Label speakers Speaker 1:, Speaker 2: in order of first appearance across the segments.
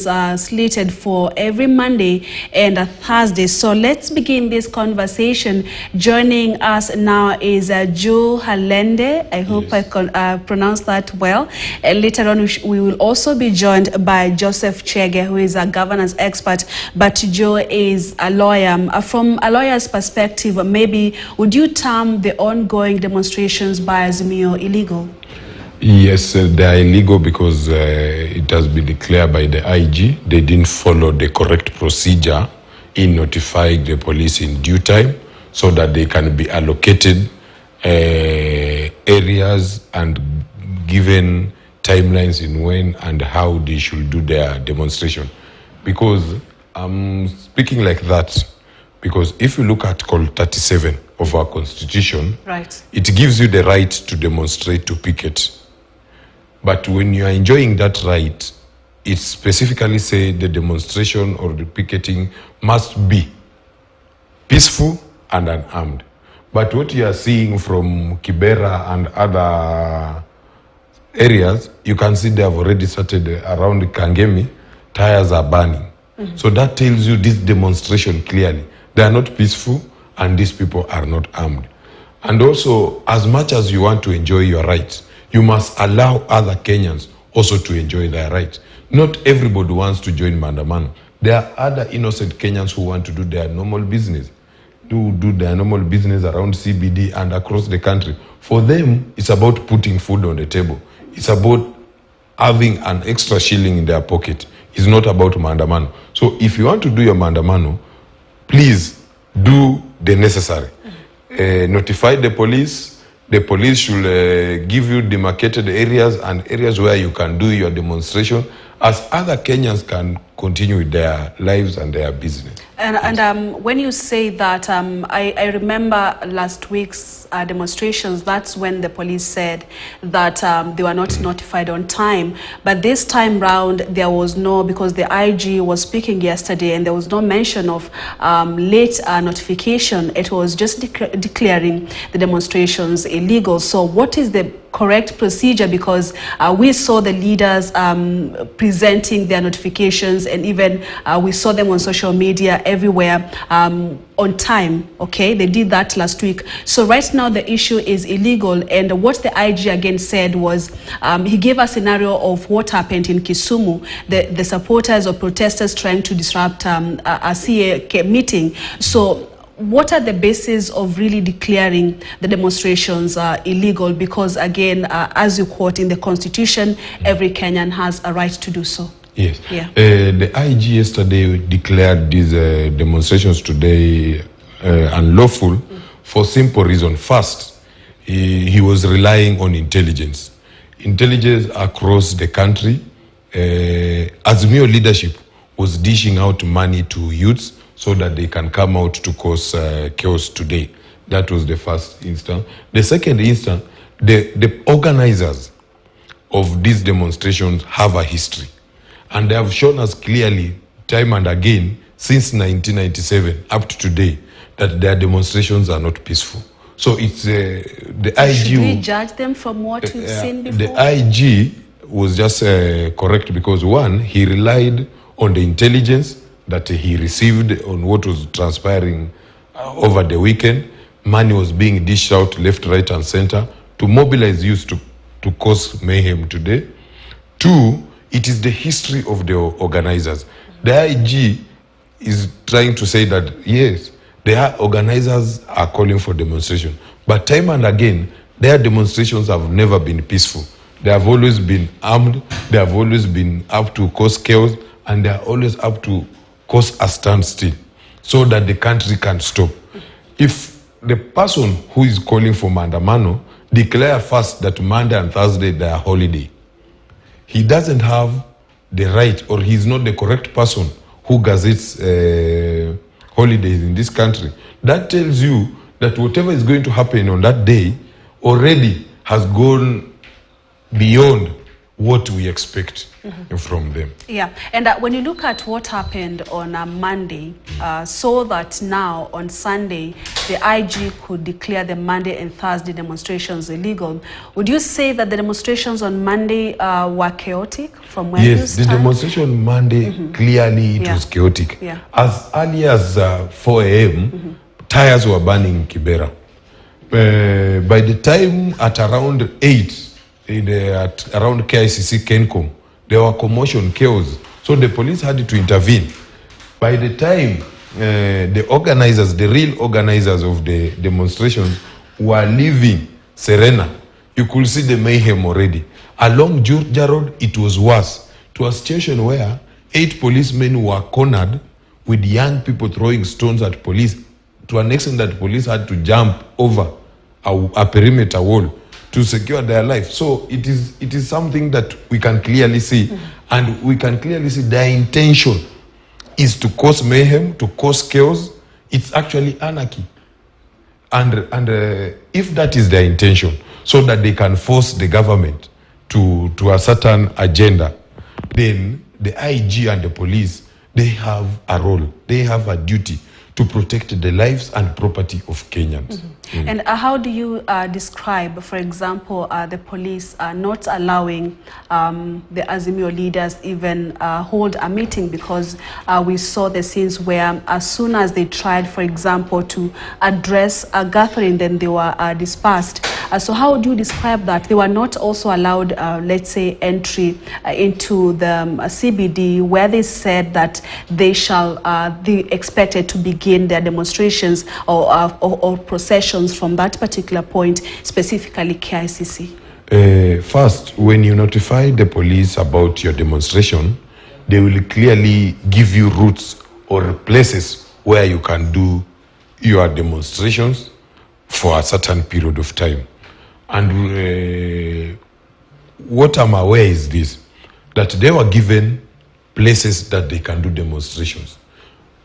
Speaker 1: Slated for every Monday and a Thursday. So let's begin this conversation. Joining us now is Khalende. I hope I pronounced that well. Later on, we will also be joined by Joseph Chege, who is a governance expert. But Joe is a lawyer. From a lawyer's perspective, maybe would you term the ongoing demonstrations by Azimio illegal?
Speaker 2: Yes, they are illegal because it has been declared by the IG. They didn't follow the correct procedure in notifying the police in due time so that they can be allocated areas and given timelines in when and how they should do their demonstration. Because I'm speaking like that because if you look at Call 37 of our Constitution,
Speaker 1: right,
Speaker 2: it gives you the right to demonstrate, to picket. But when you are enjoying that right, it specifically says the demonstration or the picketing must be peaceful and unarmed. But what you are seeing from Kibera and other areas, you can see they have already started around Kangemi, tires are burning. So that tells you this demonstration clearly. They are not peaceful and these people are not armed. And also, as much as you want to enjoy your rights, you must allow other Kenyans also to enjoy their rights. Not everybody wants to join Maandamano. There are other innocent Kenyans who want to do their normal business, do their normal business around CBD and across the country. For them, it's about putting food on the table. It's about having an extra shilling in their pocket. It's not about Maandamano. So if you want to do your Maandamano, please do the necessary. Notify the police. The police should give you demarcated areas and areas where you can do your demonstration as other Kenyans can continue with their lives and their business.
Speaker 1: And when you say that, I remember last week's demonstrations, that's when the police said that they were not notified on time. But this time round, there was no, because the IG was speaking yesterday and there was no mention of late notification. It was just declaring the demonstrations illegal. So what is the correct procedure? Because we saw the leaders presenting their notifications, and even we saw them on social media everywhere on time. Okay, they did that last week. So right now the issue is illegal, and what the IG again said was he gave a scenario of what happened in Kisumu, the supporters or protesters trying to disrupt a CA meeting. So what are the bases of really declaring the demonstrations illegal? Because again, as you quote in the Constitution, every Kenyan has a right to do so.
Speaker 2: Yes.
Speaker 1: Yeah.
Speaker 2: The IG yesterday declared these demonstrations today unlawful for simple reason. First, he was relying on intelligence. Intelligence across the country. Azimio leadership was dishing out money to youths so that they can come out to cause chaos today. That was the first instance. The second instance, the organizers of these demonstrations have a history. And they have shown us clearly, time and again, since 1997 up to today, that their demonstrations are not peaceful. So it's the IG...
Speaker 1: Should we judge them from what we've seen before?
Speaker 2: The IG was just correct because, one, he relied on the intelligence that he received on what was transpiring over the weekend. Money was being dished out left, right, and center to mobilize youth to cause mayhem today. Two, it is the history of the organizers. The IG is trying to say that, yes, their organizers are calling for demonstration. But time and again, their demonstrations have never been peaceful. They have always been armed. They have always been up to cause chaos. And they are always up to cause a standstill so that the country can stop. If the person who is calling for Maandamano declare first that Monday and Thursday they are holiday, he doesn't have the right, or he's not the correct person who gazettes holidays in this country. That tells you that whatever is going to happen on that day already has gone beyond what we expect from them.
Speaker 1: Yeah, and when you look at what happened on Monday, so that now on Sunday, the IG could declare the Monday and Thursday demonstrations illegal. Would you say that the demonstrations on Monday were chaotic from where you stand?
Speaker 2: Yes, the demonstration Monday, clearly it was chaotic.
Speaker 1: Yeah.
Speaker 2: As early as 4 a.m., tires were burning in Kibera. By the time at around 8, at around KICC Kencom, there were commotion, chaos. So the police had to intervene. By the time the organizers, the real organizers of the demonstrations were leaving Serena, you could see the mayhem already. Along Georgia Road, it was worse. To a situation where 8 policemen were cornered with young people throwing stones at police, to an extent that police had to jump over a perimeter wall to secure their life. So it is something that we can clearly see, and we can clearly see their intention is to cause mayhem, to cause chaos. It's actually anarchy, and if that is their intention, so that they can force the government to a certain agenda, then the IG and the police, they have a role, they have a duty to protect the lives and property of Kenyans.
Speaker 1: And how do you describe, for example, the police not allowing the Azimio leaders even hold a meeting, because we saw the scenes where as soon as they tried, for example, to address a gathering, then they were dispersed. So how do you describe that? They were not also allowed, let's say, entry into the CBD, where they said that they shall be expected to begin their demonstrations or processions from that particular point, specifically KICC?
Speaker 2: First, when you notify the police about your demonstration, they will clearly give you routes or places where you can do your demonstrations for a certain period of time. And what I'm aware is this, that they were given places that they can do demonstrations.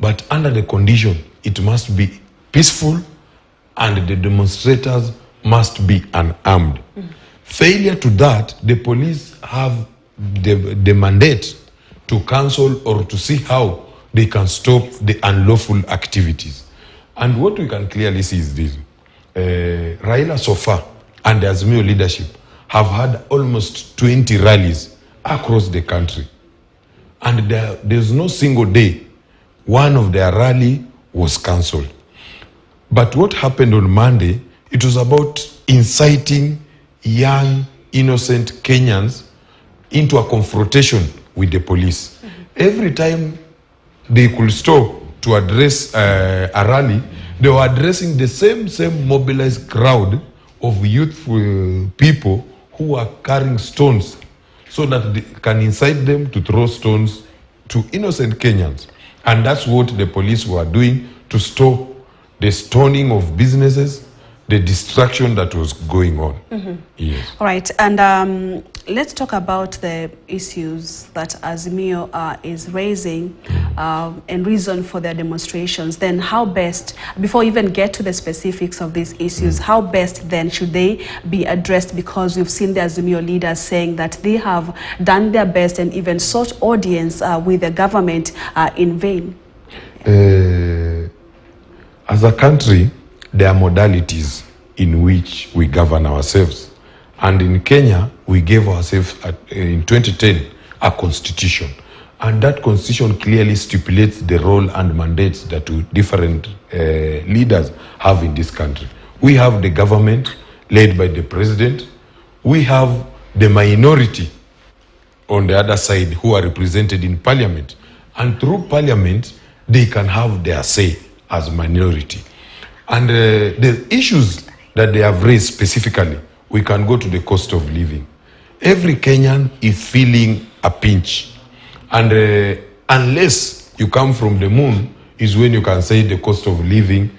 Speaker 2: But under the condition, it must be peaceful and the demonstrators must be unarmed. Failure to that, the police have the mandate to cancel or to see how they can stop the unlawful activities. And what we can clearly see is this. Raila so far and the Azimio leadership have had almost 20 rallies across the country. And there's no single day one of their rally was cancelled. But what happened on Monday, it was about inciting young, innocent Kenyans into a confrontation with the police. Every time they could stop to address a rally, they were addressing the same mobilized crowd of youthful people who were carrying stones, so that they can incite them to throw stones to innocent Kenyans. And that's what the police were doing to stop the stoning of businesses, the distraction that was going on. Yes.
Speaker 1: All right, and let's talk about the issues that Azimio is raising and reason for their demonstrations. Then how best, before we even get to the specifics of these issues, how best then should they be addressed? Because we've seen the Azimio leaders saying that they have done their best and even sought audience with the government in vain.
Speaker 2: As a country, there are modalities in which we govern ourselves. And in Kenya, we gave ourselves, in 2010, a constitution. And that constitution clearly stipulates the role and mandates that different leaders have in this country. We have the government led by the president. We have the minority on the other side who are represented in parliament. And through parliament, they can have their say as minority. And the issues that they have raised specifically, we can go to the cost of living. Every Kenyan is feeling a pinch. And unless you come from the moon, is when you can say the cost of living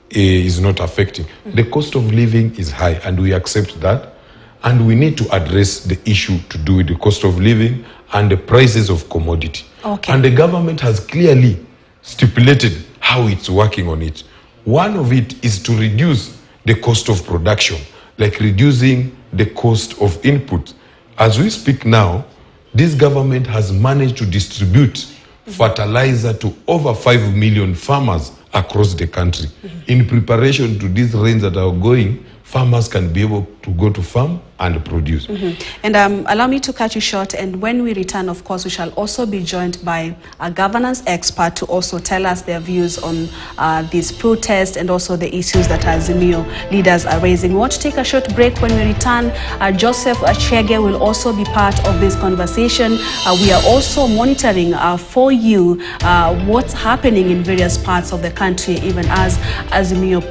Speaker 2: is not affecting. The cost of living is high, and we accept that. And we need to address the issue to do with the cost of living and the prices of commodity.
Speaker 1: Okay.
Speaker 2: And the government has clearly stipulated how it's working on it. One of it is to reduce the cost of production, like reducing the cost of input, As we speak now, this government has managed to distribute fertilizer to over 5 million farmers across the country. In preparation to these rains that are going, farmers can be able to go to farm and produce.
Speaker 1: And allow me to cut you short, and when we return, of course, we shall also be joined by a governance expert to also tell us their views on these protests and also the issues that Azimio leaders are raising. We want to take a short break. When we return, Joseph Chege will also be part of this conversation. We are also monitoring for you what's happening in various parts of the country, even as Azimio